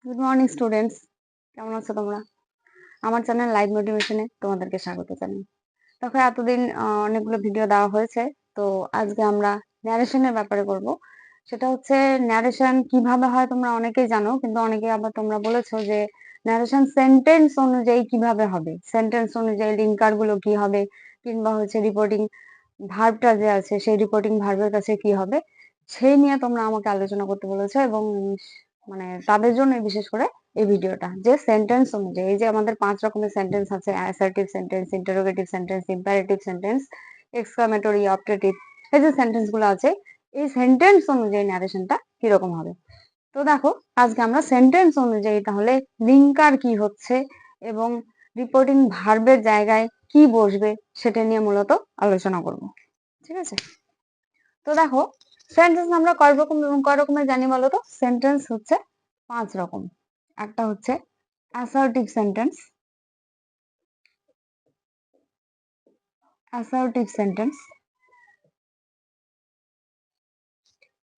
Good morning students, কেমন আছো তোমরা? আমার চ্যানেল লাইভ মোটিভেশনে তোমাদেরকে স্বাগত জানাই। দেখো এতদিন অনেকগুলো ভিডিও দেওয়া হয়েছে, তো আজকে আমরা ন্যারেশনের ব্যাপারে করব। সেটা হচ্ছে ন্যারেশন কিভাবে হয় তোমরা অনেকেই জানো, কিন্তু অনেকে আবার তোমরা বলেছো যে ন্যারেশন সেন্টেন্স অনুযায়ী কিভাবে হবে, সেন্টেন্স অনুযায়ী লিঙ্কার গুলো কি হবে, কিংবা হচ্ছে রিপোর্টিং ভার্বটা যে আছে সেই রিপোর্টিং ভার্বের কাছে কি হবে, সেই নিয়ে তোমরা আমাকে আলোচনা করতে বলেছো। এবং মানে তাদের জন্য বিশেষ করে এই ভিডিওটা, যে সেন্টেন্স অনুযায়ী, এই যে আমাদের 5 রকমের সেন্টেন্স আছে: assertive sentence, interrogative sentence, imperative sentence, exclamatory, optative. এই যে সেন্টেন্স গুলো আছে, এই সেন্টেন্স অনুযায়ী ন্যারেশনটা কিরকম হবে। তো দেখো, আজকে আমরা সেন্টেন্স অনুযায়ী তাহলে লিঙ্কার কি হচ্ছে এবং রিপোর্টিং ভার্বের জায়গায় কি বসবে সেটা নিয়ে মূলত আলোচনা করব। ঠিক আছে? তো দেখো, সেন্টেন্স আমরা কয় রকমের জানি বলো তো? সেন্টেন্স হচ্ছে 5 রকম। একটা হচ্ছে assertive sentence, assertive sentence.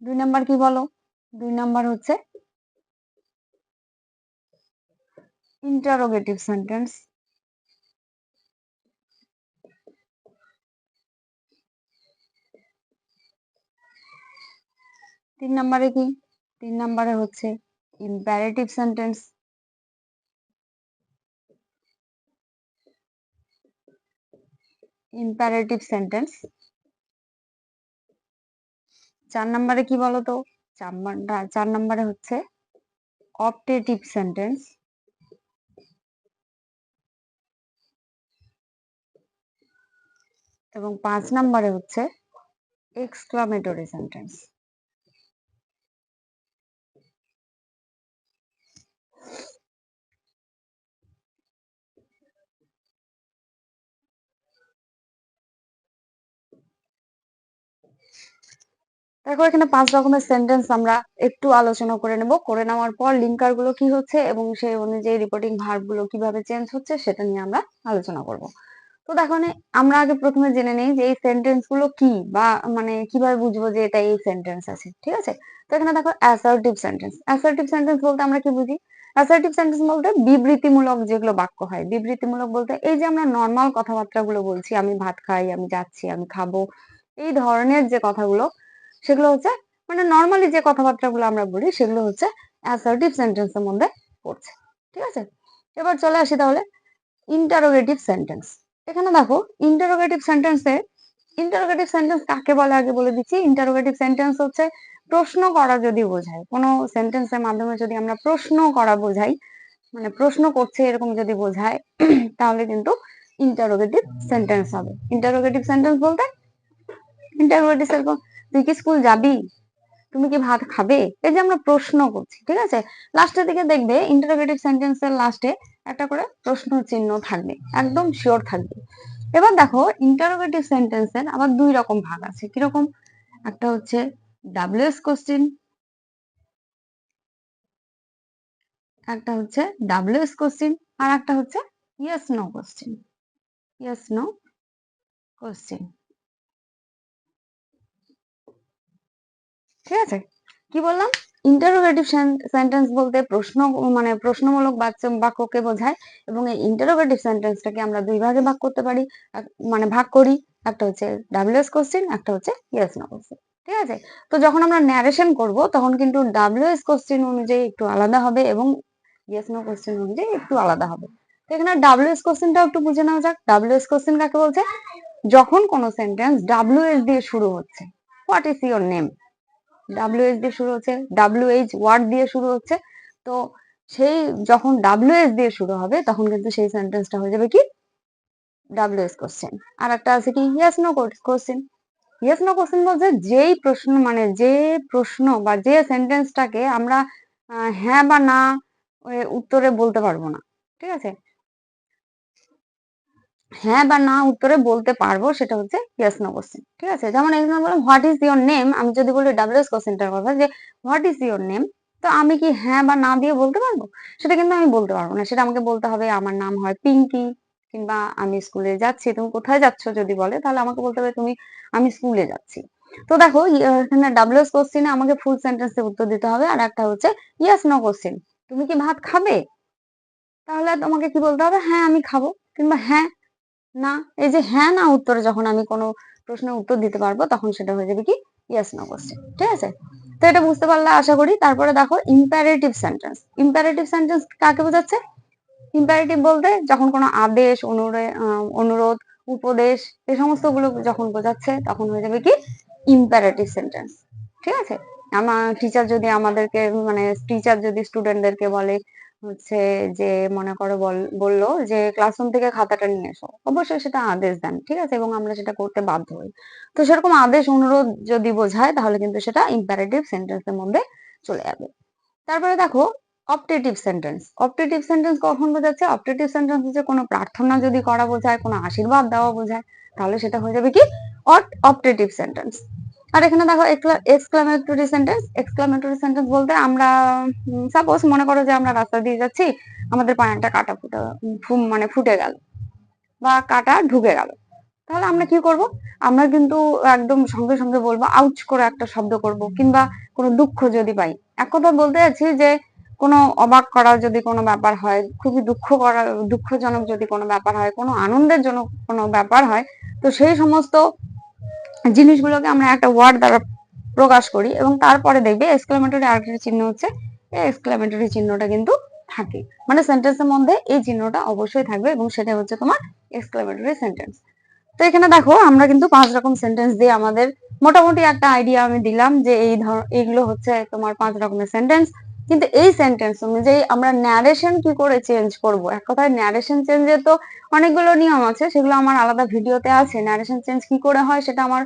2 number কি বলো? 2 নাম্বার হচ্ছে ইন্টারোগেটিভ সেন্টেন্স। 3 নাম্বারে কি? 3 নাম্বারে হচ্ছে ইম্পারেটিভ সেন্টেন্স। Imperative sentence. 4 নাম্বারে কি বলো তো? 4 নাম্বারে হচ্ছে অপটেটিভ সেন্টেন্স। এবং 5 নাম্বারে হচ্ছে এক্সক্লামেটরি সেন্টেন্স। দেখো, এখানে 5 রকমের সেন্টেন্স আমরা একটু আলোচনা করে নেব। করে নেওয়ার পর লিঙ্কার গুলো কি হচ্ছে এবং সেই অনুযায়ী রিপোর্টিং ভার্ব গুলো কিভাবে চেঞ্জ হচ্ছে সেটা নিয়ে আমরা আলোচনা করব। তো দেখো, আমরা আগে প্রথমে জেনে নেই যে এই সেন্টেন্স গুলো কি, বা মানে কিভাবে বুঝবো যে এটা এই সেন্টেন্স আছে। ঠিক আছে? তো এখানে দেখো, অ্যাসার্টিভ সেন্টেন্স। অ্যাসার্টিভ সেন্টেন্স বলতে আমরা কি বুঝি? অ্যাসার্টিভ সেন্টেন্স বলতে বিবৃতিমূলক যেগুলো বাক্য হয়। বিবৃতিমূলক বলতে এই যে আমরা নর্মাল কথাবার্তা গুলো বলছি, আমি ভাত খাই, আমি যাচ্ছি, আমি খাবো, এই ধরনের যে কথাগুলো, সেগুলো হচ্ছে মানে নর্মালি যে কথাবার্তাগুলো আমরা বলি সেগুলো হচ্ছে অ্যাসার্টিভ সেন্টেন্সের মধ্যে পড়ছে। ঠিক আছে? এবার চলে আসি তাহলে ইন্টারোগেটিভ সেন্টেন্স। এখানে দেখো, ইন্টারোগেটিভ সেন্টেন্স কাকে বলে আগে বলে দিচ্ছি। ইন্টারোগেটিভ সেন্টেন্স হচ্ছে প্রশ্ন করা যদি বোঝায়, কোনো সেন্টেন্সের মাধ্যমে যদি আমরা প্রশ্ন করা বোঝাই, মানে প্রশ্ন করছে এরকম যদি বোঝায়, তাহলে কিন্তু ইন্টারোগেটিভ সেন্টেন্স হবে। ইন্টারোগেটিভ সেন্টেন্স বলতে, ইন্টারোগেটিভ সেন্টেন্স, তুই কি স্কুল যাবি, তুমি কি ভাত খাবে, এই যে আমরা প্রশ্ন করছি। ঠিক আছে? লাস্টের দিকে দেখবে ইন্টারোগেটিভ সেন্টেন্সের লাস্টে একটা করে প্রশ্ন চিহ্ন থাকবে, একদম শিওর থাকবে। এবার দেখো, ইন্টারোগেটিভ সেন্টেন্সের আবার 2 রকম ভাগ আছে। কিরকম? একটা হচ্ছে ডাব্লিউএস কোশ্চেন, একটা হচ্ছে ডাব্লিউএস কোশ্চেন, আর একটা হচ্ছে yes no question. Yes no question. ঠিক আছে? কি বললাম? ইন্টারোগেটিভ সেন্টেন্স বলতে প্রশ্ন, মানে প্রশ্নমূলক বাক্যকে বোঝায়। এবং এই ইন্টারোগেটিভ সেন্টেন্সটাকে আমরা 2 ভাগে ভাগ করতে পারি, মানে ভাগ করি। একটা হচ্ছে ডাব্লিউএস কোশ্চেন, একটা হচ্ছে ইয়েস নো কোশ্চেন। ঠিক আছে? তো যখন আমরা ন্যারেশন করব তখন কিন্তু ডাব্লিউএস কোশ্চেন অনুযায়ী একটু আলাদা হবে এবং ইয়েস নো কোশ্চেন অনুযায়ী একটু আলাদা হবে। তো এখানে ডাব্লিউএস কোশ্চেনটাও একটু বুঝে নেওয়া যাক। ডাব্লিউএস কোশ্চেন কাকে বলছে? যখন কোনো সেন্টেন্স ডাব্লিউএস দিয়ে শুরু হচ্ছে। What is your name, WS দিয়ে শুরু হচ্ছে, ডাব্লিউএইচ ওয়ার্ড দিয়ে শুরু হচ্ছে। তো সেই যখন ডাব্লিউএস দিয়ে শুরু হবে তখন কিন্তু সেই সেন্টেন্সটা হয়ে যাবে কি? WS question. আর একটা আছে কি? Yes no question. Yes no question বলতে যেই প্রশ্ন, মানে যে প্রশ্ন বা যে সেন্টেন্সটাকে আমরা হ্যাঁ বা না উত্তরে বলতে পারবো না। ঠিক আছে? হ্যাঁ বা না উত্তরে বলতে পারবো, সেটা হচ্ছে ইয়েস নো কোশ্চেন। ঠিক আছে? যেমন example, what is your name, আমি যদি বলি ডাব্লিউএস কোশ্চেনটার কথা, যে হোয়াট ইজ ইওর নেম, তো আমি কি হ্যাঁ বা না দিয়ে বলতে পারবো? সেটা কিন্তু আমি বলতে পারবো না। সেটা আমাকে বলতে হবে আমার নাম হয় পিঙ্কি, কিংবা আমি স্কুলে যাচ্ছি। তুমি কোথায় যাচ্ছ যদি বলে, তাহলে আমাকে বলতে হবে আমি স্কুলে যাচ্ছি। তো দেখো, এখানে ডাব্লিউএস কোশ্চেনে আমাকে ফুল সেন্টেন্সে উত্তর দিতে হবে, আর একটা হচ্ছে ইয়েস নো কোশ্চেন, তুমি কি ভাত খাবে? তাহলে তোমাকে কি বলতে হবে? হ্যাঁ আমি খাবো, কিংবা হ্যাঁ না। এই যে হ্যাঁ না উত্তরে যখন আমি কোনো প্রশ্নের উত্তর দিতে পারবো তখন সেটা হয়ে যাবে কি ইয়েস নো কোশ্চেন। ঠিক আছে, তো এটা বুঝতে পারলে আশা করি। তারপরে দেখো ইম্পারেটিভ সেন্টেন্স। ইম্পারেটিভ সেন্টেন্স কাকে বোঝাচ্ছে? ইম্পারেটিভ বলতে যখন কোনো আদেশ, অনুরোধ, উপদেশ, এই সমস্ত গুলো যখন বোঝাচ্ছে তখন হয়ে যাবে কি ইম্পারেটিভ সেন্টেন্স। ঠিক আছে, আমার টিচার যদি আমাদেরকে মানে টিচার যদি স্টুডেন্টদেরকে বলে হচ্ছে যে মনে করো বললো যে ক্লাসরুম থেকে খাতাটা নিয়ে এসো, অবশ্যই সেটা আদেশ দেন। ঠিক আছে, এবং আমরা সেটা করতে বাধ্য হই। তো সেরকম আদেশ অনুরোধ যদি বোঝায় তাহলে কিন্তু সেটা ইম্পারেটিভ সেন্টেন্সের মধ্যে চলে যাবে। তারপরে দেখো অপটেটিভ সেন্টেন্স। অপটেটিভ সেন্টেন্স কখন বোঝাচ্ছে? অপটেটিভ সেন্টেন্স হচ্ছে কোনো প্রার্থনা যদি করা বোঝায়, কোনো আশীর্বাদ দেওয়া বোঝায়, তাহলে সেটা হয়ে যাবে কি অপটেটিভ সেন্টেন্স। আর এখানে দেখো এক্সক্লামেটরি সেন্টেন্স। এক্সক্লামেটরি সেন্টেন্স বলতে আমরা সাপোজ মনে করো যে আমরা রাস্তা দিয়ে যাচ্ছি, আমাদের পায়ে একটা কাটা মানে ফুটে গেল বা কাটা ঢুকে গেল, তাহলে আমরা কি করব? আমরা কিন্তু একদম সঙ্গে সঙ্গে বলবো, আউচ করে একটা শব্দ করব, কিংবা কোনো দুঃখ যদি পাই। এক কথা বলতে যাচ্ছি যে কোনো অবাক করা যদি কোনো ব্যাপার হয়, খুবই দুঃখজনক যদি কোনো ব্যাপার হয়, কোনো আনন্দের জন্য কোনো ব্যাপার হয়, তো সেই সমস্ত জিনিসগুলোকে আমরা একটা ওয়ার্ড দ্বারা প্রকাশ করি। এবং তারপরে দেখবে এক্সক্লামেটরি আরেকটা চিহ্ন হচ্ছে, এই এক্সক্লামেটরি চিহ্নটা কিন্তু থাকে, মানে সেন্টেন্সের মধ্যে এই চিহ্নটা অবশ্যই থাকবে, এবং সেটা হচ্ছে তোমার এক্সক্লামেটরি সেন্টেন্স। তো এখানে দেখো আমরা কিন্তু 5 রকম সেন্টেন্স দিয়ে আমাদের মোটামুটি একটা আইডিয়া আমি দিলাম যে এইগুলো হচ্ছে তোমার 5 রকমের সেন্টেন্স। কিন্তু এই সেন্টেন্স অনুযায়ী আমরা ন্যারেশন কি করে চেঞ্জ করব? এক কথায় ন্যারেশন চেঞ্জের তো অনেকগুলো নিয়ম আছে, সেগুলো আমার আলাদা ভিডিওতে আছে। ন্যারেশন চেঞ্জ কি করে হয় সেটা আমার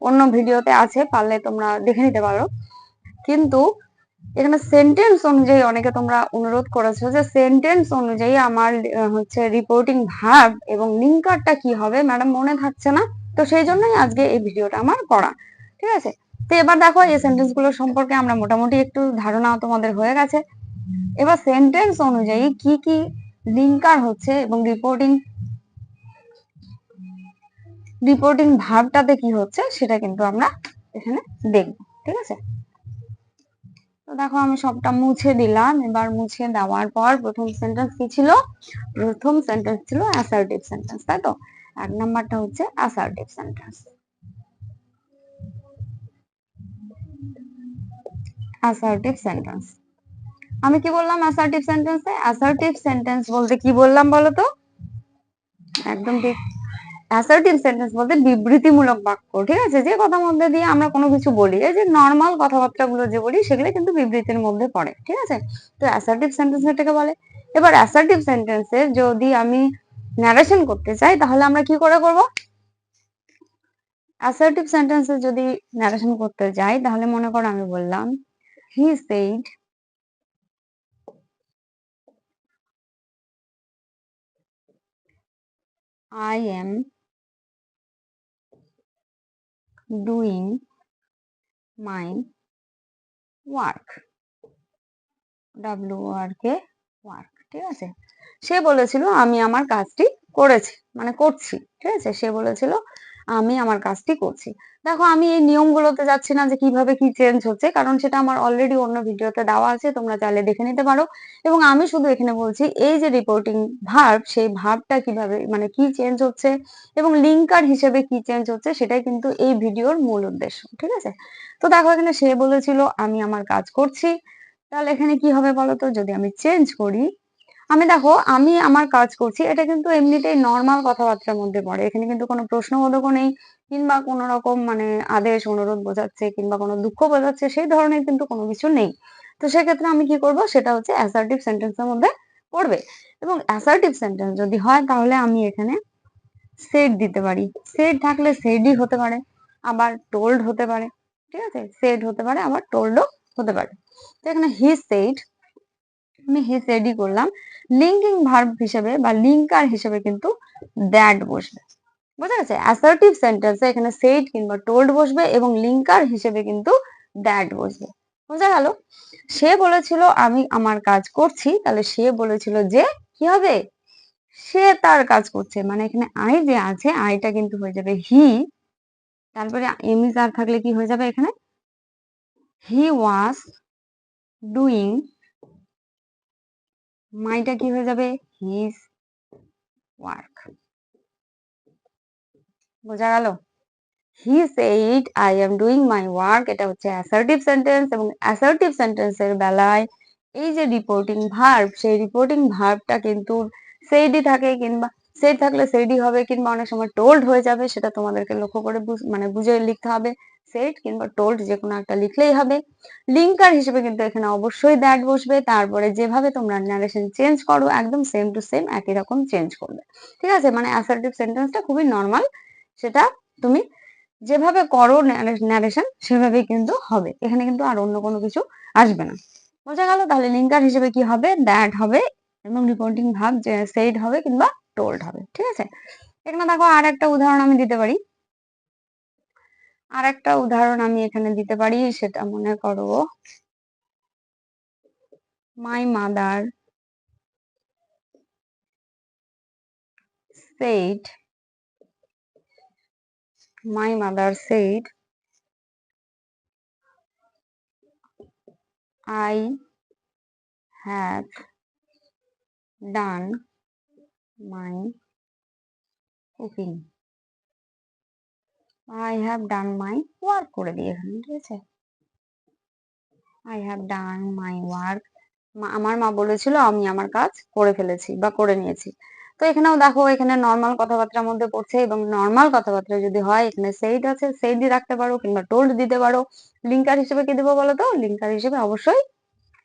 অন্য ভিডিওতে আছে, পারলে তোমরা দেখে নিতে পারো। কিন্তু এখানে সেন্টেন্স অনুযায়ী অনেকে তোমরা অনুরোধ করেছো যে সেন্টেন্স অনুযায়ী আমার হচ্ছে রিপোর্টিং ভার্ব এবং লিঙ্কারটা কি হবে, ম্যাডাম মনে থাকছে না। তো সেই জন্যই আজকে এই ভিডিওটা আমার করা। ঠিক আছে, তো এবার দেখো এই সেন্টেন্স গুলো সম্পর্কে আমরা মোটামুটি একটু ধারণা তোমাদের হয়ে গেছে। এবার সেন্টেন্স অনুযায়ী কি কি লিঙ্কার হচ্ছে এবং রিপোর্টিং ভার্বটাতে কি হচ্ছে সেটা কিন্তু আমরা এখানে দেখব। ঠিক আছে, তো দেখো আমি সবটা মুছে দিলাম। এবার মুছে দেওয়ার পর প্রথম সেন্টেন্স কি ছিল? প্রথম সেন্টেন্স ছিল অ্যাসার্টিভ সেন্টেন্স, তাই তো? 1 নাম্বারটা হচ্ছে অ্যাসার্টিভ সেন্টেন্স। অ্যাসার্টিভ সেন্টেন্স, আমি কি বললাম অ্যাসার্টিভ সেন্টেন্সে? অ্যাসার্টিভ সেন্টেন্স বলতে কি বললাম বলো তো? একদম ঠিক, অ্যাসার্টিভ সেন্টেন্স বলতে বিবৃতিমূলক বাক্য। ঠিক আছে, যে কথার মধ্যে দিয়ে আমরা কোনো কিছু বলি, এই যে নর্মাল কথাবার্তাগুলো যে বলি সেগুলো কিন্তু বিবৃতির মধ্যে পড়ে। ঠিক আছে, তো অ্যাসার্টিভ সেন্টেন্স এটাকে বলে। এবার অ্যাসার্টিভ সেন্টেন্সে যদি আমি ন্যারেশন করতে চাই তাহলে আমরা কি করে করব? অ্যাসার্টিভ সেন্টেন্সে যদি ন্যারেশন করতে যাই তাহলে মনে করো আমি বললাম he said I am doing my work, work. ঠিক আছে, সে বলেছিল আমি আমার কাজটি করেছি, মানে করছি। ঠিক আছে, সে বলেছিল আমি আমার কাজটি করছি। দেখো আমি এই নিয়মগুলোতে যাচ্ছি না যে কিভাবে কি চেঞ্জ হচ্ছে, কারণ সেটা আমার অলরেডি অন্য ভিডিওতে দেওয়া আছে, তোমরা চাইলে দেখে নিতে পারো। এবং আমি শুধু এখানে বলছি এই যে রিপোর্টিং ভার্ব, সেই ভার্বটা কিভাবে মানে কি চেঞ্জ হচ্ছে এবং লিঙ্কার হিসেবে কি চেঞ্জ হচ্ছে সেটাই কিন্তু এই ভিডিওর মূল উদ্দেশ্য। ঠিক আছে, তো দেখো এখানে সে বলেছিল আমি আমার কাজ করছি, তাহলে এখানে কি হবে বলতো? যদি আমি চেঞ্জ করি, আমি দেখো আমি আমার কাজ করছি, এটা কিন্তু এমনিতেই নর্মাল কথাবার্তার মধ্যে পড়ে। এখানে কিন্তু কোনো প্রশ্নবোধকও নেই, কিংবা কোনো রকম মানে আদেশ অনুরোধ বোঝাচ্ছে কিংবা কোনো দুঃখ বোঝাচ্ছে সেই ধরনের কিন্তু কোনো কিছু নেই। তো সেক্ষেত্রে আমি কি করব? সেটা হচ্ছে অ্যাসার্টিভ সেন্টেন্সের মধ্যে পড়বে। এবং অ্যাসার্টিভ সেন্টেন্স যদি হয় তাহলে আমি এখানে সেড দিতে পারি। সেড থাকলে সেডই হতে পারে, আবার টোল্ড হতে পারে। ঠিক আছে, সেড হতে পারে আবার টোল্ডও হতে পারে। তো এখানে হি সেড, আমি হি সেডই করলাম। লিঙ্কিং ভার্ব হিসেবে বা লিঙ্কার হিসেবে কিন্তু দ্যাট বসবে। বোঝা গেছে? অ্যাসার্টিভ সেন্টেন্সে এখানে সেড কিংবা টোল্ড বসবে এবং লিঙ্কার হিসেবে কিন্তু দ্যাট বসবে। বোঝা গেল? সে বলেছিল আমি আমার কাজ করছি, তাহলে সে বলেছিল যে কি হবে? সে তার কাজ করছে, মানে এখানে আই যে আছে আইটা কিন্তু হয়ে যাবে হি, তারপরে এমইজ আর থাকলে কি হয়ে যাবে এখানে? হি ওয়াজ ডুইং মাইটা কি হয়ে যাবে হিজ ওয়ার্ক। বোঝা গেল? He said I am doing my work, এটা হচ্ছে অ্যাসার্টিভ সেন্টেন্স, এবং অ্যাসার্টিভ সেন্টেন্সের বেলায় এই যে রিপোর্টিং ভার্ব, সেই রিপোর্টিং ভার্বটা কিন্তু সেইডই থাকে, কিংবা সেইড থাকলে সেইডই হবে, কিংবা অনেক সময় টোল্ড হয়ে যাবে, সেটা তোমাদেরকে লক্ষ্য করে মানে বুঝে লিখতে হবে। সেইড কিংবা টোল্ড যে কোনো একটা লিখলেই হবে। লিঙ্কার হিসেবে কিন্তু এখানে অবশ্যই দ্যাট বসবে, তারপরে যেভাবে তোমরা ন্যারেশন চেঞ্জ করো একদম সেম টু সেম একই রকম চেঞ্জ করবে। ঠিক আছে, মানে অ্যাসার্টিভ সেন্টেন্সটা খুবই নর্মাল, সেটা তুমি যেভাবে করো ন্যারেশন সেভাবেই কিন্তু হবে, এখানে কিন্তু আর অন্য কোনো কিছু আসবে না। বোঝা গেল? তাহলে লিঙ্কার হিসেবে কি হবে, দ্যাট হবে, এবং রিপোর্টিং ভার্ব যে সেইড হবে কিংবা টোল্ড হবে। ঠিক আছে, এখানে দেখো আর একটা উদাহরণ আমি দিতে পারি, এখানে দিতে পারি, সেটা মনে করো my mother said I have done my cooking, I have done my work করে দিই এখানে। ঠিক আছে, I have done my work, আমার মা বলেছিল আমি আমার কাজ করে ফেলেছি বা করে নিয়েছি। তো এখানেও দেখো, এখানে নর্মাল কথাবার্তার মধ্যে পড়ছে, এবং নর্মাল কথাবার্তা যদি হয় এখানে সেইড আছে, সেইডই রাখতে পারো, কিংবা টোল্ড দিতে পারো। লিঙ্কার হিসেবে কি দেবো বলো তো? লিঙ্কার হিসেবে অবশ্যই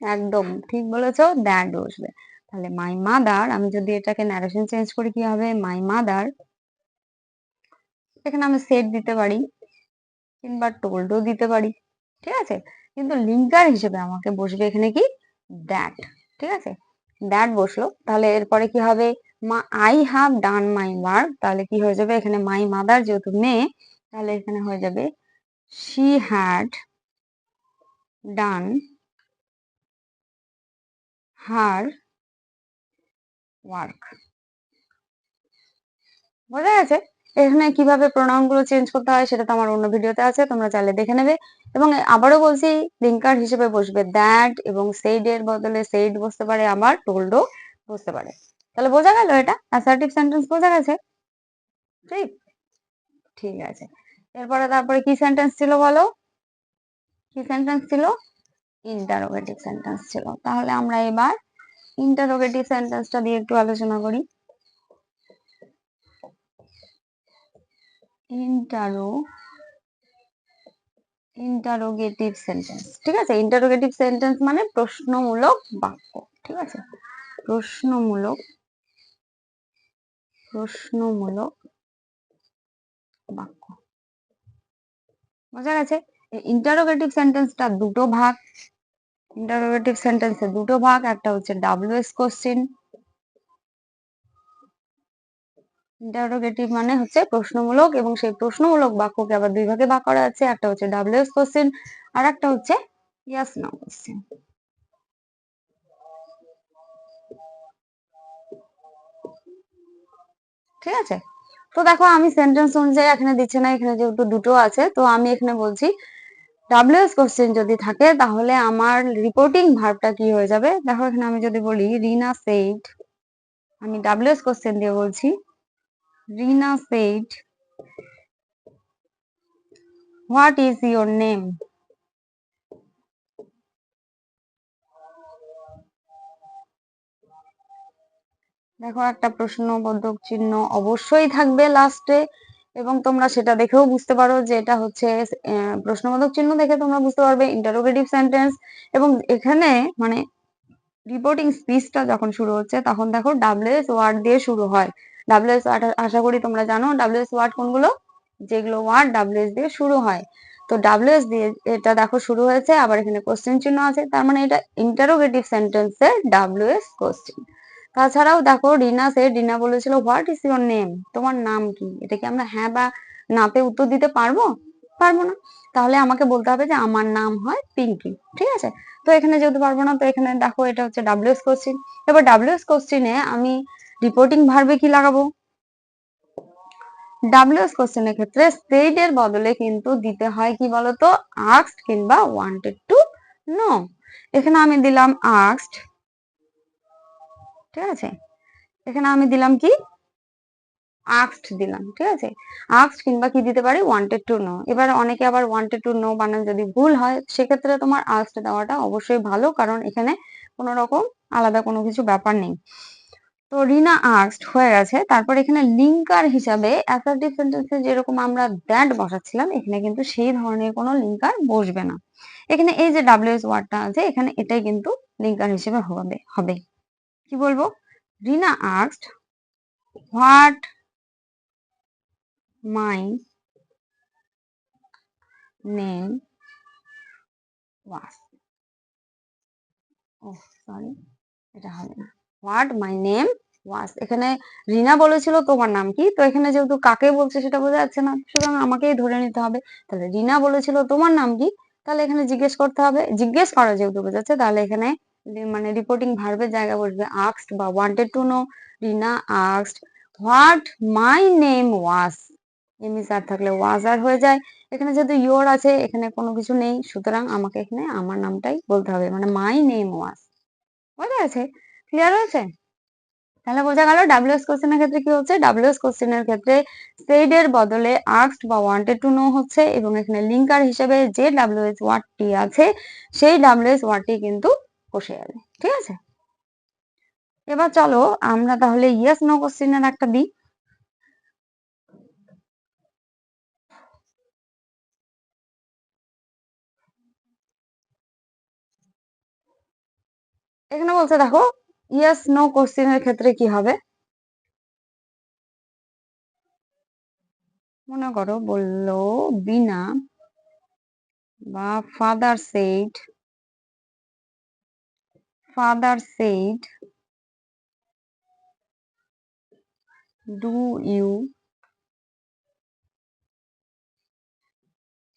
একদম ঠিক বলেছো, দ্যাট বসবে। তাহলে মাই মাদার, আমি যদি এটাকে ন্যারেশন চেঞ্জ করি কি হবে, মাই মাদার, এখানে আমি সেট দিতে পারি কিংবা টোল্ডও দিতে পারি। ঠিক আছে, কিন্তু লিঙ্কার হিসেবে আমাকে বসবে এখানে কি, দ্যাট। ঠিক আছে, দ্যাট বসলো, তাহলে এরপরে কি হবে, I have done my work, তাহলে কি হয়ে যাবে এখানে, মাই মাদার যেহেতু মেয়ে, তাহলে এখানে হয়ে যাবে she had done her work. বোঝা গেছে? এখানে কিভাবে প্রোনাউন গুলো চেঞ্জ করতে হয় সেটা তো আমার অন্য ভিডিওতে আছে, তোমরা চাইলে দেখে নেবে। এবং আবারও বলছি, লিঙ্কার হিসেবে বসবে দ্যাট, এবং সেইড এর বদলে সেইড বসতে পারে, আবার টোল্ডও বসতে পারে। তাহলে বোঝা গেল, এটা অ্যাসার্টিভ সেন্টেন্স। বোঝা গেছে? ঠিক, ঠিক আছে। তারপরে কি সেন্টেন্স ছিল বলো? কি সেন্টেন্স ছিল? ইন্টারোগেটিভ সেন্টেন্স ছিল। তাহলে আমরা এবার ইন্টারোগেটিভ সেন্টেন্সটা দিয়ে একটু আলোচনা করি। ইন্টারোগেটিভ সেন্টেন্স, ঠিক আছে, ইন্টারোগেটিভ সেন্টেন্স মানে প্রশ্নমূলক বাক্য। ঠিক আছে, প্রশ্নমূলক বাক্য। বোঝা গেছে? ইন্টারোগেটিভ সেন্টেন্সটা দুটো ভাগ, ইন্টারোগেটিভ সেন্টেন্সের দুটো ভাগ, একটা হচ্ছে ডাব্লিউএস কোশ্চেন, ইন্টারোগেটিভ মানে হচ্ছে প্রশ্নমূলক, এবং সেই প্রশ্নমূলক বাক্যকে আবার দুই ভাগে ভাগ করা আছে, একটা হচ্ছে ডাব্লিউএস কোশ্চেন আর একটা হচ্ছে ইয়েস নো কোশ্চেন। ঠিক আছে, তো দেখো আমি সেন্টেন্স অনুযায়ী এখানে দিচ্ছে না, এখানে যেহেতু দুটো আছে, তো আমি এখানে বলছি ডাব্লিউএস কোশ্চেন যদি থাকে তাহলে আমার রিপোর্টিং ভার্বটা কি হয়ে যাবে। দেখো এখানে আমি যদি বলি রিনা সেইড, আমি ডাব্লিউএস কোশ্চেন দিয়ে বলছি, Rina said what is your name. দেখো একটা প্রশ্নবোধক চিহ্ন অবশ্যই থাকবে লাস্টে, এবং তোমরা সেটা দেখেও বুঝতে পারো যে এটা হচ্ছে প্রশ্নবোধক চিহ্ন দেখে তোমরা বুঝতে পারবে ইন্টারোগেটিভ সেন্টেন্স। এবং এখানে মানে রিপোর্টিং স্পিচটা যখন শুরু হচ্ছে তখন দেখো ডাব্লিউএস ওয়ার্ড দিয়ে শুরু হয়। ডাব্লিউএস ওয়ার্ড আশা করি তোমরা জানো ডাব্লিউএস ওয়ার্ড কোনগুলো, যেগুলো ওয়ার্ড ডাব্লিউএস দিয়ে শুরু হয়। তো ডাব্লিউএস দিয়ে এটা দেখো শুরু হয়েছে, আবার এখানে কোশ্চেন চিহ্ন আছে, তার মানে এটা ইন্টারোগেটিভ সেন্টেন্সের ডাব্লিউএস কোশ্চেন। তাছাড়াও দেখো রিনা বলেছিল হোয়াট ইজ ইওর নেম, তোমার নাম কি, এটা কি আমরা হ্যাঁ বা নাতে উত্তর দিতে পারবো? পারবো না। তাহলে আমাকে বলতে হবে যে আমার নাম হয় পিঙ্কি। ঠিক আছে, তো এখানে যেহেতু পারবো না, তো এখানে দেখো এটা হচ্ছে ডাব্লিউএস কোশ্চেন। এবার ডাব্লিউএস কোশ্চেনে আমি রিপোর্টিং ভার্বে কি লাগাবো? ডাব্লিউএস কোশ্চেনের ক্ষেত্রে সেইড এর বদলে কিন্তু দিতে হয় কি বলতো, আস্কড কিংবা ওয়ান্টেড টু নো। এখানে আমি দিলাম আস্কড, ঠিক আছে, এখানে আমি দিলাম কি আস্কড দিলাম। ঠিক আছে, আস্কড কিংবা কি দিতে পারি ওয়ান্টেড টু নো। এবার অনেকে আবার ওয়ান্টেড টু নো বানান যদি ভুল হয় সেক্ষেত্রে তোমার আস্কড দেওয়াটা অবশ্যই ভালো, কারণ এখানে কোনো রকম আলাদা কোনো কিছু ব্যাপার নেই। তো রিনা আস্কড হয়ে গেছে। তারপর এখানে লিঙ্কার হিসাবে অ্যাসার্টিভ সেন্টেন্সে যেরকম আমরা দ্যাট বসাচ্ছিলাম, এখানে কিন্তু সেই ধরনের কোনো লিঙ্কার বসবে না। এখানে এই যে ডাব্লিউএস ওয়ার্ডটা আছে, এখানে এটাই কিন্তু লিঙ্কার হিসেবে হবে। কি বলবো? Rina asked what my name was. ও সরি, এটা হবে না। হোয়াট মাই নেম ওয়াজ, এখানে রিনা বলেছিল তোমার নাম কি, তো এখানে যেহেতু কাকে বলছে সেটা বোঝা যাচ্ছে না, সুতরাং আমাকেই ধরে নিতে হবে। তাহলে রিনা বলেছিল তোমার নাম কি, তাহলে এখানে জিজ্ঞেস করতে হবে। জিজ্ঞেস করা যেহেতু বোঝাচ্ছে, তাহলে এখানে মানে রিপোর্টিং ভার্বের জায়গা বসবে আস্কড বা wanted to know. Rina asked what my name was, এমএস আর থাকলে ওয়াজ আর হয়ে যায়। এখানে যেহেতু ইয়োর আছে, এখানে কোনো কিছু নেই, সুতরাং আমাকে এখানে আমার নামটাই বলতে হবে, মানে মাই নেম ওয়াজ। বোঝা গেছে? ক্লিয়ার হয়েছে? তাহলে বোঝা গেল ডাব্লিউএস কোশ্চেনের ক্ষেত্রে কি হচ্ছে। ডাব্লিউএস কোশ্চেনের ক্ষেত্রে সেড এর বদলে আস্কড বা ওয়ান্টেড টু নো হচ্ছে, এবং এখানে লিঙ্কার হিসেবে যে ডাব্লিউএস ওয়ার্ডটি আছে সেই ডাব্লিউএস ওয়ার্ডটি কিন্তু বসে যাবে। ঠিক আছে, এবার চলো আমরা তাহলে ইয়েস নো কোশ্চেনের একটা দিই। এখানে বলছে দেখো ইয়েস নো কোশ্চেনের ক্ষেত্রে কি হবে। মনে করো বললো বিনা বা father said, father said do you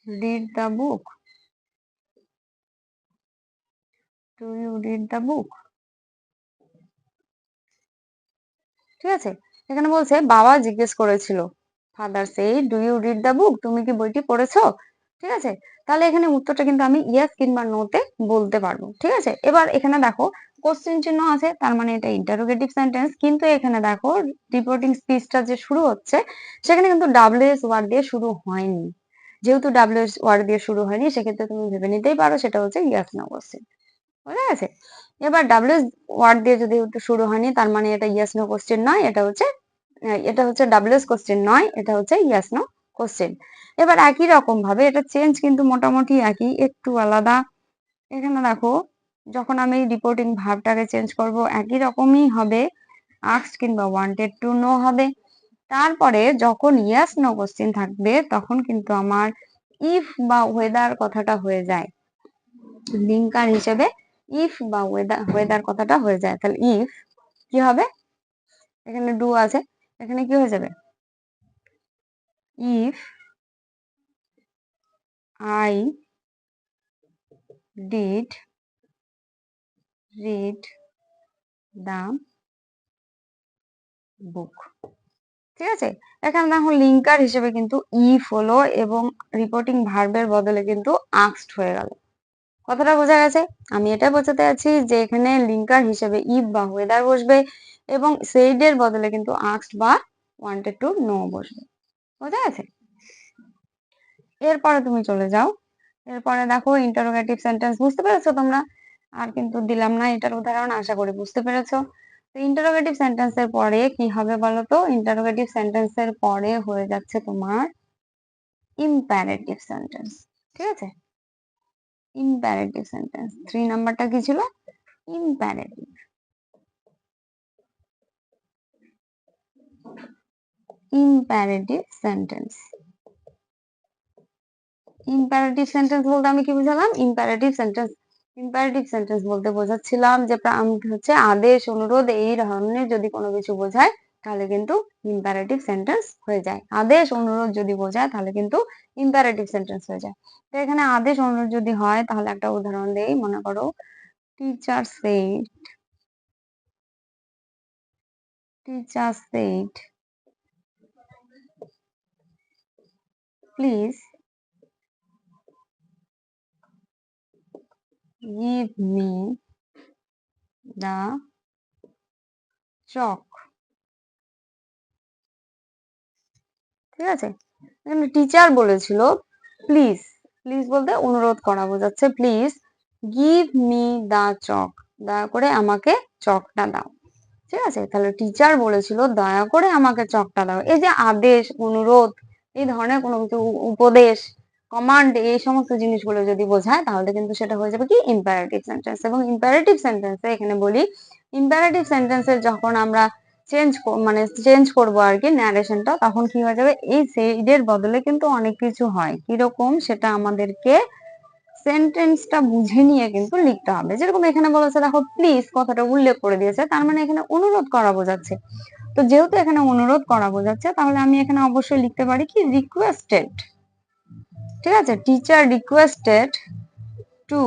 read the book, do you read the book. ঠিক আছে, এখানে বলছে বাবা জিজ্ঞেস করেছিল, father said do you read the book, তুমি কি বইটি পড়েছো। ঠিক আছে, তাহলে এখানে উত্তরটা কিন্তু আমি ইয়েস কিংবা নোতে বলতে পারবো। ঠিক আছে, এবার এখানে দেখো কোশ্চেন চিহ্ন আছে, তার মানে এটা ইন্টারোগেটিভ সেন্টেন্স, কিন্তু এখানে দেখো রিপোর্টিং স্পিচটা যে শুরু হচ্ছে সেখানে কিন্তু ডাব্লিউএস ওয়ার্ড দিয়ে শুরু হয়নি। যেহেতু ডাব্লিউএস ওয়ার্ড দিয়ে শুরু হয়নি, সেক্ষেত্রে তুমি ভেবে নিতেই পারো সেটা হচ্ছে ইয়েস নো কোশ্চেন। বোঝা গেছে? এবার ডাব্লিউএস ওয়ার্ড দিয়ে যদি শুরু হয়নি, তার মানে এটা ইয়েস নো কোশ্চেন নয়, এটা হচ্ছে ডাব্লিউএস কোশ্চেন নয়, এটা হচ্ছে ইয়েস নো কোশ্চেন। এবার একই রকম ভাবে এটা চেঞ্জ কিন্তু মোটামুটি একই, একটু আলাদা। এখানে দেখো যখন আমি রিপোর্টিং ভার্বটাকে চেঞ্জ করব একই রকমই হবে, আস্কড কিংবা ওয়ান্টেড টু নো হবে। তারপরে যখন ইয়েস নো কোশ্চেন থাকবে তখন কিন্তু আমার ইফ বা ওয়েদার কথাটা হয়ে যায় লিঙ্কার হিসেবে। ইফ বা ওয়েদার কথাটা হয়ে যায়, তাহলে ইফ কি হবে, এখানে ডু আছে, এখানে কি হয়ে যাবে, if I did read the book. ঠিক আছে, এখানে দেখো লিঙ্কার হিসেবে কিন্তু ইফ হলো এবং রিপোর্টিং ভার্বের বদলে কিন্তু আস্কড হয়ে গেল। কথাটা বোঝা গেছে? আমি এটা বোঝাতে আছি যে এখানে লিঙ্কার হিসেবে ইফ বা ওয়েদার বসবে এবং সেইড এর বদলে কিন্তু আস্কড বা ওয়ান্টেড টু নো বসবে। বোঝা গেছে? এরপরে তুমি চলে যাও, এরপরে দেখো ইন্টারোগেটিভ সেন্টেন্স। বুঝতে পেরেছো তোমরা? আর কিন্তু দিলাম না এটার উদাহরণ, আশা করি বুঝতে পেরেছো। তো ইন্টারোগেটিভ সেন্টেন্সের পরে কি হবে বলো তো? ইন্টারোগেটিভ সেন্টেন্সের পরে হয়ে যাচ্ছে তোমার ইম্পারেটিভ সেন্টেন্স। ঠিক আছে, ইম্পারেটিভ সেন্টেন্স 3 নাম্বারটা কি ছিল? Imperative. Imperative sentence, imperative sentence বলতে আমি কি বুঝালাম? ইম্পারেটিভ সেন্টেন্স বলতে বোঝাচ্ছিলাম যে হচ্ছে আদেশ অনুরোধ এই ধরনের যদি কোনো কিছু বোঝায় তাহলে কিন্তু ইম্পারেটিভ সেন্টেন্স হয়ে যায়। আদেশ অনুরোধ যদি বোঝায় তাহলে কিন্তু ইম্পারেটিভ সেন্টেন্স হয়ে যায়। তো এখানে আদেশ অনুরোধ যদি হয় তাহলে একটা উদাহরণ দেই। মনে করো teacher said please give me the চক। ঠিক আছে, এখানে টিচার বলেছিল প্লিজ, প্লিজ বলতে অনুরোধ করা বোঝাচ্ছে, প্লিজ গিভ মি দা চক, দয়া করে আমাকে চকটা দাও। ঠিক আছে, তাহলে টিচার বলেছিল দয়া করে আমাকে চকটা দাও। এই যে আদেশ, অনুরোধ, এই ধরনের কোনো কিছু, উপদেশ, কমান্ড, এই সমস্ত জিনিসগুলো যদি বোঝায় তাহলে কিন্তু সেটা হয়ে যাবে কি ইম্পারেটিভ সেন্টেন্স। এবং ইম্পারেটিভ সেন্টেন্সে এখানে বলি, ইম্পারেটিভ সেন্টেন্সে যখন আমরা চেঞ্জ করবো আর কি ন্যারেশনটা, তখন কি হয়ে যাবে, এই সেইডের বদলে কিন্তু অনেক কিছু হয়। কিরকম সেটা আমাদেরকে সেন্টেন্সটা বুঝে নিয়ে কিন্তু লিখতে হবে। যেরকম এখানে বলেছে দেখো প্লিজ কথাটা উল্লেখ করে দিয়েছে, তার মানে এখানে অনুরোধ করা বোঝাচ্ছে। তো যেহেতু এখানে অনুরোধ করা বোঝাচ্ছে, তাহলে আমি এখানে অবশ্যই লিখতে পারি কি রিকোয়েস্টেড। ঠিক আছে, টিচার রিকোয়েস্টেড টু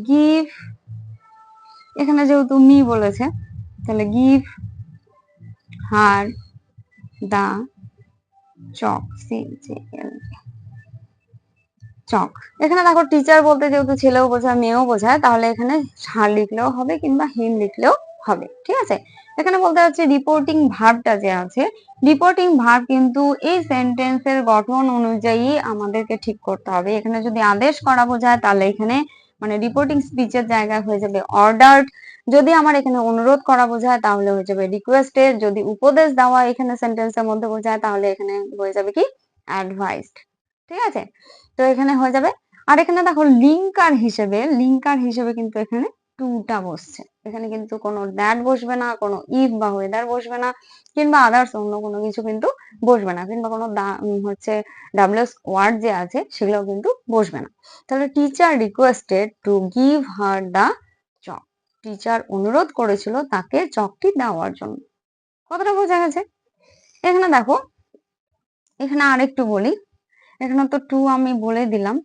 গিভ, এখানে যেহেতু মি বলেছে তাহলে গিভ হার দা চক, চক। এখানে দেখো টিচার বলতে যেহেতু ছেলেও বোঝায় মেয়েও বোঝায়, তাহলে এখানে হার লিখলেও হবে কিংবা হিম লিখলেও হবে। ঠিক আছে, এখানে বলতে হচ্ছে রিপোর্টিং ভার্বটা যে আছে, রিপোর্টিং ভার্ব কিন্তু এই সেন্টেন্সের গঠন অনুযায়ী আমাদেরকে ঠিক করতে হবে। এখানে যদি আদেশ করা বোঝায় তাহলে এখানে মানে রিপোর্টিং স্পিচের জায়গায় হয়ে যাবে অর্ডার্ড। যদি আমার এখানে অনুরোধ করা বোঝায় তাহলে হয়ে যাবে রিকোয়েস্টেড। যদি উপদেশ দেওয়া এখানে সেন্টেন্সের মধ্যে বোঝায় তাহলে এখানে হয়ে যাবে কি অ্যাডভাইসড। ঠিক আছে, তো এখানে হয়ে যাবে। আর এখানে দেখো লিঙ্কার হিসেবে কিন্তু এখানে টুটা বসছে। এখানে কিন্তু কোনো দ্যাট বসবে না, কোনো ইফ বা ওয়েদার বসবে না, কিংবা আদার্স অন্য কোনো কিছু কিন্তু বসবে না, কিংবা কোনো হচ্ছে ডাব্লিউএস ওয়ার্ড যে আছে সেগুলো কিন্তু বসবে না। তাহলে teacher requested to give her the chalk, teacher অনুরোধ করেছিল তাকে চকটি দেওয়ার জন্য। কতটা বোঝা গেছে? এখানে দেখো, এখানে আরেকটু বলি, এখানে তো টু আমি বলে দিলাম,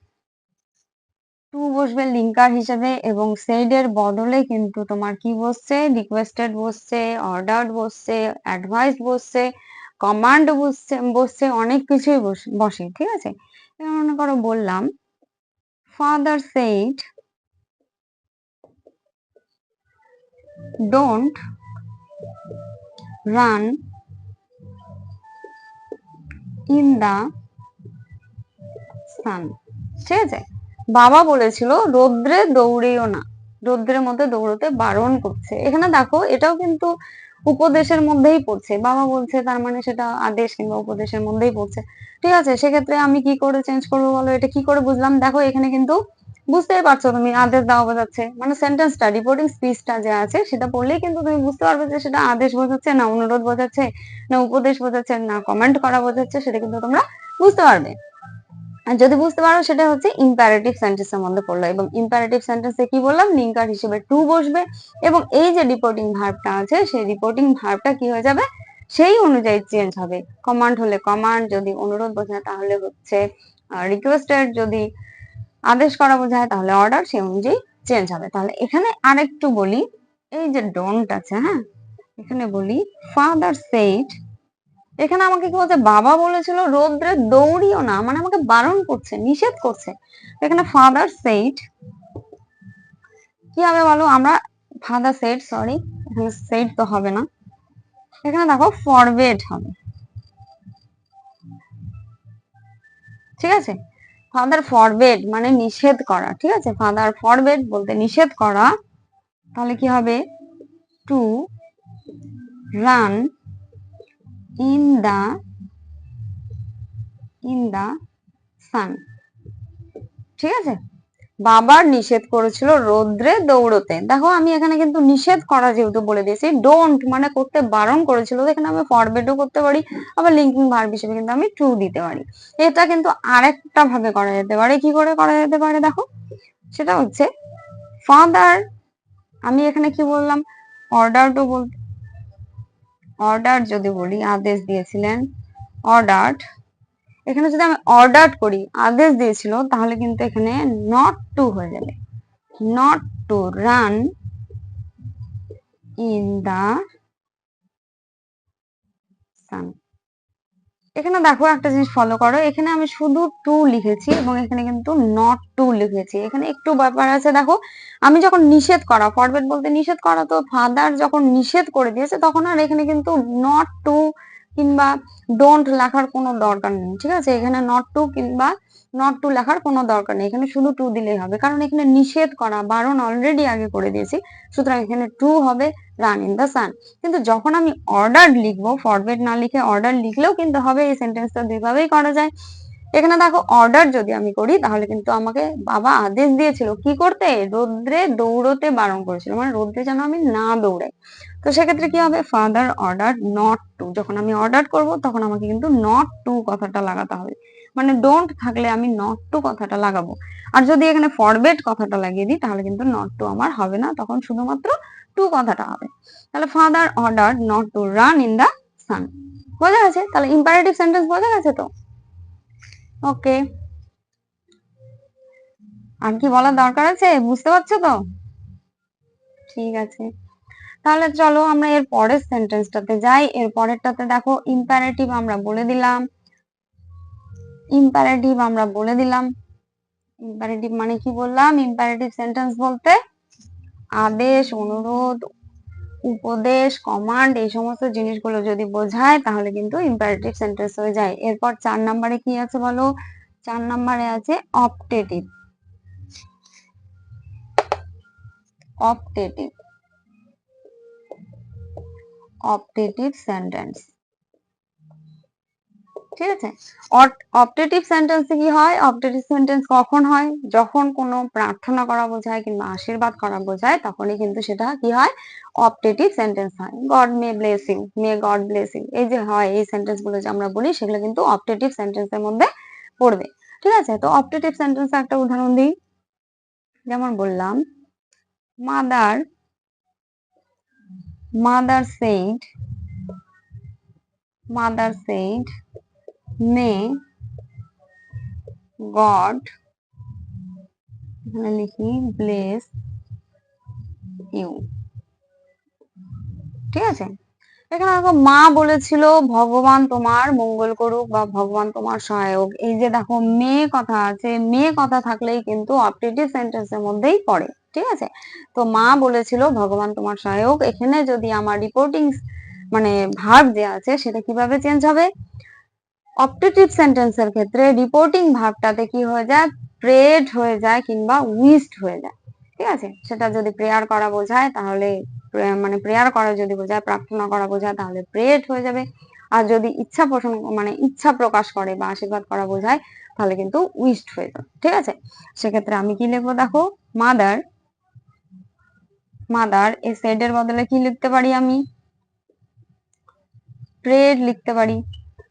টু বসবে লিঙ্কার হিসেবে, এবং সেইডের বদলে কিন্তু তোমার কি বসছে, রিকোয়েস্টেড বসছে, অর্ডার্ড বসছে, অ্যাডভাইস বসছে, কমান্ড বসছে অনেক কিছুই বসে। ঠিক আছে, মনে করো বললাম father said don't run in the sun. ঠিক আছে, বাবা বলেছিল রোদ্রে দৌড়িও না, রোদ্রের মধ্যে দৌড়তে বারণ করছে। এখানে দেখো এটাও কিন্তু উপদেশের মধ্যেই পড়ছে, বাবা বলছে তার মানে সেটা আদেশ কিংবা উপদেশের মধ্যেই পড়ছে। ঠিক আছে, সেক্ষেত্রে আমি কি করে চেঞ্জ করবো বলো, এটা কি করে বুঝলাম? দেখো এখানে কিন্তু বুঝতেই পারছো তুমি, আদেশ দেওয়া বোঝাচ্ছে, মানে সেন্টেন্সটা রিপোর্টিং স্পিচটা যে আছে সেটা পড়লেই কিন্তু তুমি বুঝতে পারবে যে সেটা আদেশ বোঝাচ্ছে না অনুরোধ বোঝাচ্ছে না উপদেশ বোঝাচ্ছে না কমেন্ট করা বোঝাচ্ছে, সেটা কিন্তু তোমরা বুঝতে পারবে। আর যদি বুঝতে পারো সেটা হচ্ছে ইম্পারেটিভ সেন্টেন্সের মধ্যে পড়লো। এবং ইম্পারেটিভ সেন্টেন্সে কি বললাম, লিঙ্কার হিসেবে টু বসবে, এবং এই যে রিপোর্টিং ভার্বটা আছে সেই রিপোর্টিং ভার্বটা কি হয়ে যাবে, সেই অনুযায়ী চেঞ্জ হবে। কমান্ড হলে কমান্ড, যদি অনুরোধ বোঝায় তাহলে হচ্ছে রিকোয়েস্টেড, যদি আদেশ করা বোঝায় তাহলে অর্ডার, সেই অনুযায়ী চেঞ্জ হবে। তাহলে এখানে আরেকটু বলি, এই যে ডোন্ট আছে, হ্যাঁ, এখানে বলি ফাদার সেইড, এখানে আমাকে কি বলছে, বাবা বলেছিল রোদ্রে দৌড়িও না, মানে আমাকে বারণ করছে, নিষেধ করছে। এখানে ফাদার সেইড কি হবে বলো, আমরা ফাদার সেইড, সরি এখানে সেইড তো হবে না, এখানে দেখো ফরবেড হবে। ঠিক আছে, ফাদার ফরবেড মানে নিষেধ করা। ঠিক আছে, ফাদার ফরবেড বলতে নিষেধ করা, তাহলে কি হবে two run in the sun. ঠিক আছে, বাবার নিষেধ করেছিল রোদ্রে দৌড়তে। দেখো আমি এখানে কিন্তু নিষেধ করা যেহেতু বলে দিয়েছি, ডোন্ট মানে করতে বারণ করেছিল, এখানে আমি ফরবেডও করতে পারি, আবার লিঙ্কিং ভার্ব হিসেবে কিন্তু আমি টু দিতে পারি। এটা কিন্তু আরেকটা ভাবে করা যেতে পারে। কি করে করা যেতে পারে দেখো, সেটা হচ্ছে ফাদার, আমি এখানে কি বললাম, অর্ডার টু বলতে, অর্ডার যদি বলি আদেশ দিয়েছিলেন, অর্ডার, এখানে যদি আমি অর্ডার করি আদেশ দিয়েছিল, তাহলে কিন্তু এখানে নট টু হয়ে যাবে, not to run in the sun. এখানে দেখো একটা জিনিস ফলো করো, এখানে আমি শুধু টু লিখেছি এবং এখানে কিন্তু নট টু লিখেছি। এখানে একটু ব্যাপার আছে, দেখো আমি যখন নিষেধ করা, ফরবিড বলতে নিষেধ করা, তো ফাদার যখন নিষেধ করে দিয়েছে তখন আর এখানে কিন্তু নট টু কিংবা ডোন্ট লেখার কোনো দরকার নেই। ঠিক আছে, এখানে নট টু কিংবা নট টু লেখার কোনো দরকার নেই, এখানে শুধু টু দিলেই হবে, কারণ এখানে নিষেধ করা, বারণ অলরেডি আগে করে দিয়েছি, সুতরাং এখানে টু হবে রান ইন দ্য সান। কিন্তু যখন আমি অর্ডার লিখবো, ফরবিড না লিখে অর্ডার লিখলেও কিন্তু হবে, এই সেন্টেন্সটা দুইভাবেই করা যায়। এখানে দেখো অর্ডার যদি আমি করি তাহলে কিন্তু আমাকে বাবা আদেশ দিয়েছিল কি করতে, রোদ্রে দৌড়তে বারণ করেছিল, মানে রোদ্রে যেন আমি না দৌড়াই। তো সেক্ষেত্রে কি হবে, ফাদার অর্ডার নট টু, যখন আমি অর্ডার করব তখন আমাকে কিন্তু নট টু কথাটা লাগাতে হবে, মানে ডোন্ট থাকলে আমি নট টু কথাটা লাগাবো। আর যদি এখানে ফরবিড কথাটা লাগিয়ে দিই তাহলে কিন্তু নট টু আমার হবে না, তখন শুধুমাত্র টু কথাটা হবে। তাহলে father order not to run in the sun. বোঝা গেছে? তাহলে ইম্পারেটিভ সেন্টেন্স বোঝা গেছে তো? ওকে, আর কি বলার দরকার আছে, বুঝতে পারছো তো? ঠিক আছে, তাহলে চলো আমরা এর পরের সেন্টেন্সটাতে যাই। এর পরেরটাতে দেখো ইম্পারেটিভ আমরা বলে দিলাম, ইম্পারেটিভ আমরা বলে দিলাম। ইম্পারেটিভ মানে কি বললাম, ইম্পারেটিভ সেন্টেন্স বলতে আদেশ, অনুরোধ, উপদেশ, কমান্ড, এই সমস্ত জিনিসগুলো যদি বোঝায় তাহলে কিন্তু ইম্পারেটিভ সেন্টেন্স হয়ে যায়। এরপর 4 নম্বরে কি আছে বলো, 4 নম্বরে আছে অপটেটিভ। Optative, optative sentence. ঠিক আছে, অপটেটিভ সেন্টেন্সে কি হয়, অপটেটিভ সেন্টেন্স কখন হয়, যখন কোনো প্রার্থনা করা বোঝায় কিংবা আশীর্বাদ করা বোঝায় তখনই কিন্তু সেটা কি হয়, অপটেটিভ সেন্টেন্স হয়। God may bless you, may God bless you, এই যে হয়, এই সেন্টেন্স গুলো যে আমরা বলি সেগুলো কিন্তু অপটেটিভ সেন্টেন্সের মধ্যে পড়বে। ঠিক আছে, তো অপটেটিভ সেন্টেন্সে একটা উদাহরণ দিই, যেমন বললাম mother, mother said, mother said may God, এখানে লিখি ব্লেস ইউ। ঠিক আছে, এখানে দেখো মা বলেছিল ভগবান তোমার মঙ্গল করুক বা ভগবান তোমার সহায়ক, এই যে দেখো মে কথা আছে, মে কথা থাকলেই কিন্তু অপটেটিভ সেন্টেন্সের মধ্যেই পড়ে। ঠিক আছে, তো মা বলেছিল ভগবান তোমার সহায়ক, এখানে যদি আমার রিপোর্টিং মানে ভার্ব যে আছে সেটা কিভাবে চেঞ্জ হবে, অপটেটিভ সেন্টেন্সের ক্ষেত্রে রিপোর্টিং ভার্বটাতে কি হয়ে যায়, প্রেড হয়ে যায় কিংবা উইশড হয়ে যায়। ঠিক আছে, সেটা যদি প্রেয়ার করা বোঝায় তাহলে মানে প্রেয়ার করা যদি বোঝায়, প্রার্থনা করা বোঝায় তাহলে প্রেড হয়ে যাবে। আর যদি ইচ্ছা পোষণ মানে ইচ্ছা প্রকাশ করে বা আশীর্বাদ করা বোঝায় তাহলে কিন্তু উইশড হয়ে যাবে। ঠিক আছে, সেক্ষেত্রে আমি কি লিখবো দেখো, মাদার, মাদার এই সেড এর বদলে কি লিখতে পারি আমি, প্রেড লিখতে পারি।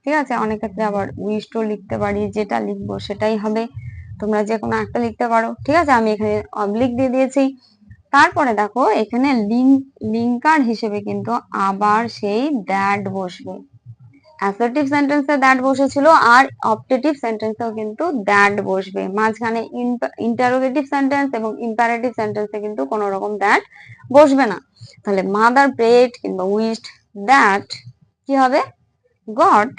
ঠিক আছে, অনেক ক্ষেত্রে আবার উইশড লিখতে পারি, যেটা লিখবো সেটাই হবে, তোমরা যে কোনো একটা লিখতে পারো। ঠিক আছে, আমি এখানে অবলিক দিয়ে দিয়েছি। তারপরে দেখো এখানে লিঙ্কার হিসেবে কিন্তু আবার সেই দ্যাট বসবে, অ্যাসার্টিভ সেন্টেন্সে দ্যাট বসেছিল আর অপটেটিভ সেন্টেন্সেও কিন্তু দ্যাট বসবে, মাঝখানে ইন্টারোগেটিভ সেন্টেন্স এবং ইম্পারেটিভ সেন্টেন্সে কিন্তু কোনো রকম দ্যাট বসবে না। তাহলে মাদার প্রেড কিংবা উইশড দ্যাট কি হবে, গড,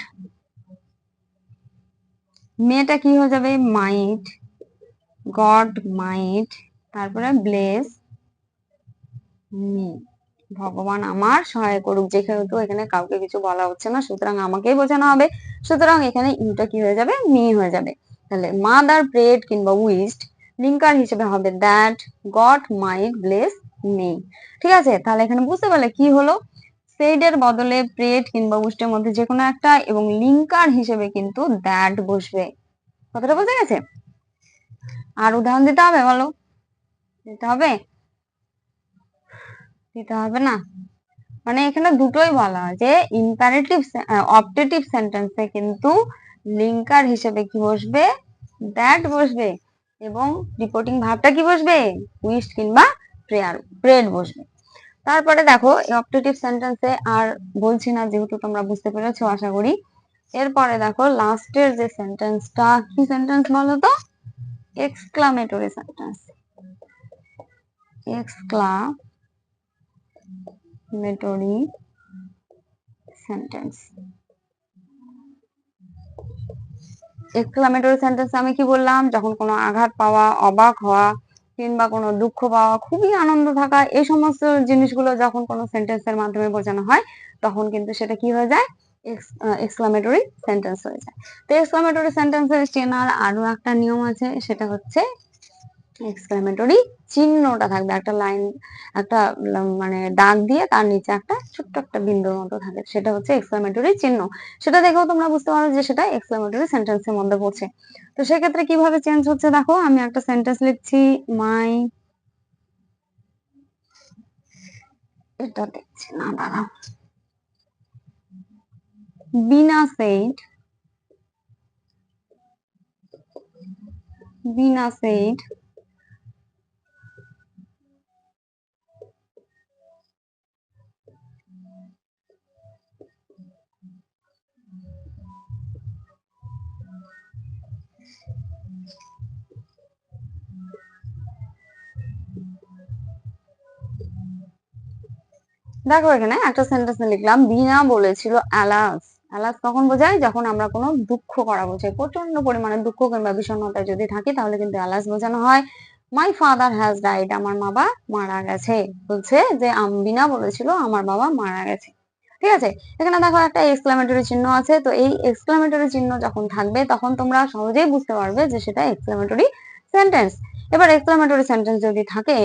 মেয়েটা কি হয়ে যাবে, মাইট, গড মাইট, তারপরে ব্লেস মি, ভগবান আমার সহায় করুক, যেহেতু এখানে কাউকে কিছু বলা হচ্ছে না সুতরাং আমাকেই বোঝানো হবে, সুতরাং এখানে ইউটা কি হয়ে যাবে, মি হয়ে যাবে। তাহলে মাদার প্রেড কিংবা উইশড লিঙ্কার হিসেবে হবে that, God might bless me. ঠিক আছে, তাহলে এখানে বুঝতে পারলে কি হলো, সেড এর বদলে প্রেড কিংবা উইশডের মধ্যে যে কোনো একটা এবং লিঙ্কার হিসেবে কিন্তু দ্যাট বসবে। কথাটা বোঝা গেছে? আর উদাহরণ দিতে হবে, বলো দিতে হবে, দিতে হবে না? মানে এখানে দুটোই বলা হয় যে ইম্পারেটিভ অপটেটিভ সেন্টেন্সে কিন্তু লিঙ্কার হিসেবে কি বসবে, দ্যাট বসবে, এবং রিপোর্টিং ভার্বটা কি বসবে, উইশড কিংবা প্রেড বসবে। তারপরে দেখো অপটেটিভ সেন্টেন্সে আর বলছি না, যেহেতু তোমরা বুঝতে পেরেছো আশা করি। এরপরে দেখো লাস্টের যে সেন্টেন্সটা, কি সেন্টেন্স বলো তো, exclamatory sentence, exclamatory sentence. Exclamatory সেন্টেন্সে আমি কি বললাম, যখন কোনো আঘাত পাওয়া, অবাক হওয়া কিংবা কোনো দুঃখ পাওয়া, খুবই আনন্দ থাকা, এই সমস্ত জিনিসগুলো যখন কোনো সেন্টেন্সের মাধ্যমে বোঝানো হয় তখন কিন্তু সেটা কি হয়ে যায়, এক্সক্লামেটরি সেন্টেন্স হয়ে যায়। তো এক্সক্লামেটরি সেন্টেন্সের চেনার আরো একটা নিয়ম আছে, সেটা হচ্ছে এক্সক্লামেটরি চিহ্নটা থাকবে, একটা লাইন, একটা মানে দাগ দিয়ে তার নিচে একটা ছোট্ট একটা বিন্দুর মতো থাকে, সেটা হচ্ছে এক্সক্লামেটরি চিহ্ন। সেটা দেখেও তোমরা বুঝতে পারো যে সেটা এক্সক্লামেটরি সেন্টেন্সের মধ্যে পড়ছে। তো সেক্ষেত্রে কিভাবে চেঞ্জ হচ্ছে দেখো, আমি একটা সেন্টেন্স লিখছি, মাই, এটা দেখছি না, দাঁড়াও, বিনা সেড, বিনা সেড দেখো এখানে একটা সেন্টেন্স লিখলাম, বিনা বলেছিল অ্যালাস। অ্যালাস কখন বোঝায়, যখন আমরা কোনো দুঃখ করা বোঝাই, প্রচন্ড পরিমাণে দুঃখ কিংবা বিষণ্ণতায় যদি থাকি তাহলে কিন্তু অ্যালাস বোঝানো হয়। মাই ফাদার হ্যাজ ডাইড, আমার বাবা মারা গেছে, বলছে যে বিনা বলেছিল আমার বাবা মারা গেছে। ঠিক আছে, এখানে দেখো একটা এক্সক্লামেটরি চিহ্ন আছে, তো এই এক্সক্লামেটরি চিহ্ন যখন থাকবে তখন তোমরা সহজেই বুঝতে পারবে যে সেটা এক্সক্লামেটরি সেন্টেন্স। এবার এক্সক্লামেটরি সেন্টেন্স যদি থাকে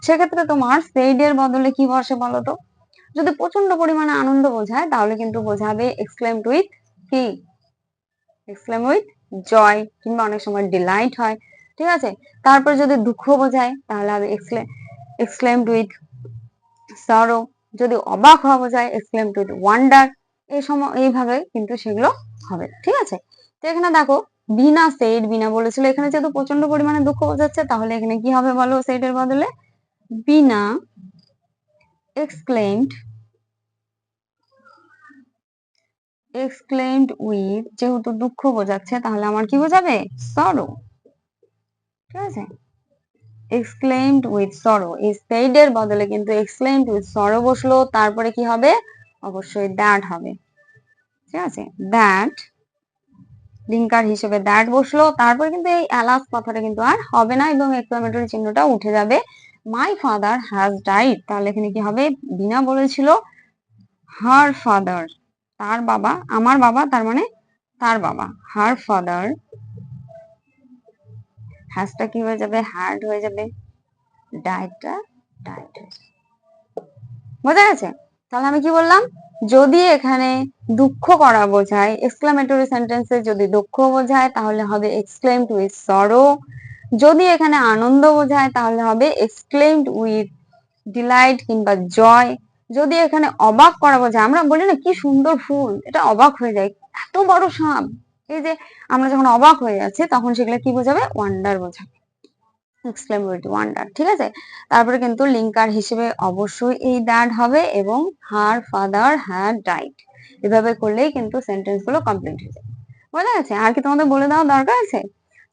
সেক্ষেত্রে তোমার সেইড এর বদলে কি বসে বলো তো? যদি প্রচন্ড পরিমাণে আনন্দ বোঝায় তাহলে কিন্তু বোঝাবে এক্সক্লেমড উইথ কি, এক্সক্লেম উইথ জয়, কিংবা অনেক সময় ডিলাইট হয়। ঠিক আছে, তারপর যদি দুঃখ বোঝায় তাহলে হবে এক্সক্লেমড উইথ সরো, যদি অবাক হওয়া বোঝায় এক্সক্লেমড উইথ ওয়ান্ডার। এই সময় এইভাবে কিন্তু সেগুলো হবে। ঠিক আছে, তো এখানে দেখো বিনা সেড, বিনা বলেছিল, এখানে যেহেতু প্রচন্ড পরিমাণে দুঃখ বোঝাচ্ছে তাহলে এখানে কি হবে বলো, সেড এর বদলে বিনা এক্সক্লেমড, এক্সক্লেমড উইথ, যেহেতু দুঃখ বোঝাচ্ছে তাহলে আমার কি বোঝাবে, সরো। ঠিক আছে, এক্সক্লেমড উইথ সরো, এই সেইড এর বদলে কিন্তু এক্সক্লেমড উইথ সরো বসলো, তারপরে কি হবে, অবশ্যই দ্যাট হবে। ঠিক আছে, দ্যাট, লিঙ্কার হিসেবে দ্যাট বসলো, তারপরে কিন্তু এই অ্যালাস কথাটা কিন্তু আর হবে না এবং এক্সক্লেমেটরি চিহ্নটা উঠে যাবে। মাই ফাদার হ্যাজ ডাইড, তাহলে এখানে কি হবে, বিনা বলেছিল হার ফাদার, তার বাবা, আমার বাবা তার মানে তার বাবা, হার ফাদার, হ্যাজটা কি হয়ে যাবে, হ্যাড হয়ে যাবে, ডাইটটা ডাইট হয়ে যাবে। বোঝা গেছে? তাহলে আমি কি বললাম, যদি এখানে দুঃখ করা বোঝায়, এক্সক্লামেটরি সেন্টেন্সে যদি দুঃখ বোঝায় তাহলে হবে এক্সক্লেমড উইথ সরো, যদি এখানে আনন্দ বোঝায় তাহলে হবে এক্সক্লেমড উইথ ডিলাইট কিংবা জয়, যদি এখানে অবাক করা বোঝায়, আমরা বলি না কি সুন্দর ফুল, এটা অবাক হয়ে যায়, এত বড় সাপ, এই যে আমরা যখন অবাক হয়ে যাচ্ছি তখন সেগুলো কি বোঝাবে, ওয়ান্ডার বোঝাবে, এক্সক্লেম উইথ ওয়ান্ডার। ঠিক আছে, তারপরে কিন্তু লিঙ্কার হিসেবে অবশ্যই এই দ্যাট হবে এবং হার ফাদার হ্যাড ডাইড, এভাবে করলেই কিন্তু সেন্টেন্স গুলো কমপ্লিট হয়ে যাবে। বোঝা গেছে? আর কি তোমাদের বলে দেওয়া দরকার আছে?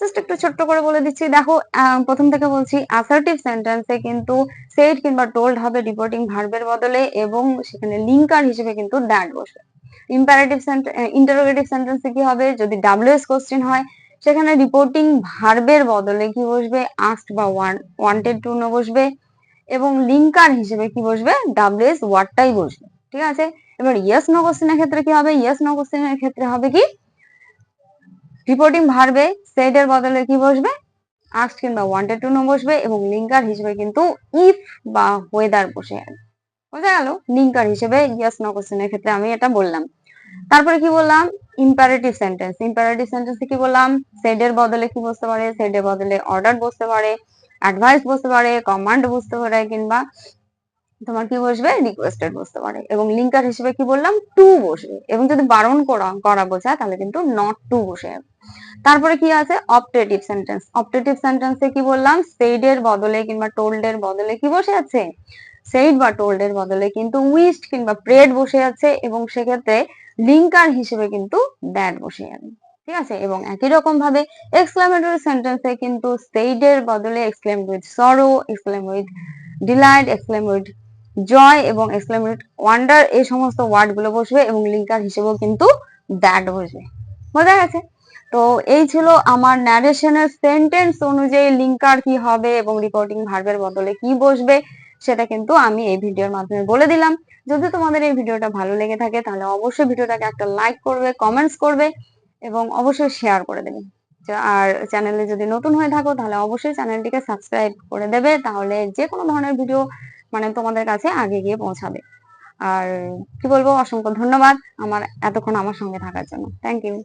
জাস্ট একটু ছোট্ট করে বলে দিচ্ছি, দেখো প্রথম থেকে বলছি, অ্যাসার্টিভ সেন্টেন্সে কিন্তু সেড কিংবা টোল্ড হবে রিপোর্টিং ভার্বের বদলে এবং সেখানে লিঙ্কার হিসেবে কিন্তু দ্যাট বসবে। ইম্পারেটিভ ইন্টারোগেটিভ সেন্টেন্সে কি হবে, যদি ডাব্লিউএস কোশ্চেন হয় সেখানে রিপোর্টিং ভার্বের বদলে কি বসবে, আস্কড বা ওয়ান্টেড টু নো বসবে এবং লিঙ্কার হিসেবে কি বসবে, ডাব্লিউএস ওয়ার্ডটাই বসবে। ঠিক আছে, এবার ইয়েস নো কোশ্চেনের ক্ষেত্রে কি হবে, ইয়েস নো কোশ্চেনের ক্ষেত্রে হবে কি, রিপোর্টিং ভার্বে সেড এর বদলে কি বসবে, আস্কড কিংবা ওয়ান্টেড টু নো বসবে এবং লিঙ্কার হিসেবে কিন্তু ইফ বা ওয়েদার বসে যাবে। বোঝা গেল? লিঙ্কার হিসেবে ইয়েস নো কোশ্চেনের ক্ষেত্রে আমি এটা বললাম। তারপরে কি বললাম, ইম্পারেটিভ সেন্টেন্স, ইম্পারেটিভ সেন্টেন্সে কি বললাম, সেড এর বদলে কি বসতে পারে, সেড এর বদলে অর্ডার বসতে পারে, অ্যাডভাইস বসতে পারে, কমান্ড বসতে পারে কিংবা তোমার কি বসবে, রিকোয়েস্টেড বসতে পারে এবং লিঙ্কার হিসেবে কি বললাম, টু বসবে এবং যদি বারণ করা বোঝায় তাহলে কিন্তু নট টু বসে যাবে। তারপরে কি আছে, অপটেটিভ সেন্টেন্স, অপটেটিভ সেন্টেন্সে কি বললাম, সেইড এর বদলে কিংবা টোল্ড এর বদলে কি বসে আছে, সেইড বা টোল্ড এর বদলে কিন্তু উইশড কিংবা প্রেড বসে আছে এবং সেক্ষেত্রে লিঙ্কার হিসেবে কিন্তু দ্যাট বসে যাবে। ঠিক আছে, এবং একই রকম ভাবে এক্সক্লেমেটরি সেন্টেন্সে কিন্তু সেইড এর বদলে exclaim with sorrow, exclaim with delight, exclaim with joy এবং এক্সক্লেম উইথ ওয়ান্ডার, এই সমস্ত ওয়ার্ড গুলো বসবে এবং লিঙ্কার হিসেবেও কিন্তু দ্যাট বসবে। বোঝা গেছে? তো এই ছিল আমার ন্যারেশনের সেন্টেন্স অনুযায়ী লিঙ্কার কি হবে এবং রিপোর্টিং ভার্বের বদলে কি বসবে সেটা কিন্তু আমি এই ভিডিওর মাধ্যমে বলে দিলাম। যদি তোমাদের এই ভিডিওটা ভালো লেগে থাকে তাহলে অবশ্যই ভিডিওটাকে একটা লাইক করবে, কমেন্টস করবে এবং অবশ্যই শেয়ার করে দেবে। আর চ্যানেলে যদি নতুন হয়ে থাকো তাহলে অবশ্যই চ্যানেলটিকে সাবস্ক্রাইব করে দেবে, তাহলে যে কোনো ধরনের ভিডিও তোমাদের কাছে আগে গিয়ে পৌঁছাবে। আর কি বলবো, অসংখ্য ধন্যবাদ এতক্ষণ আমার সঙ্গে থাকার জন্য। Thank you.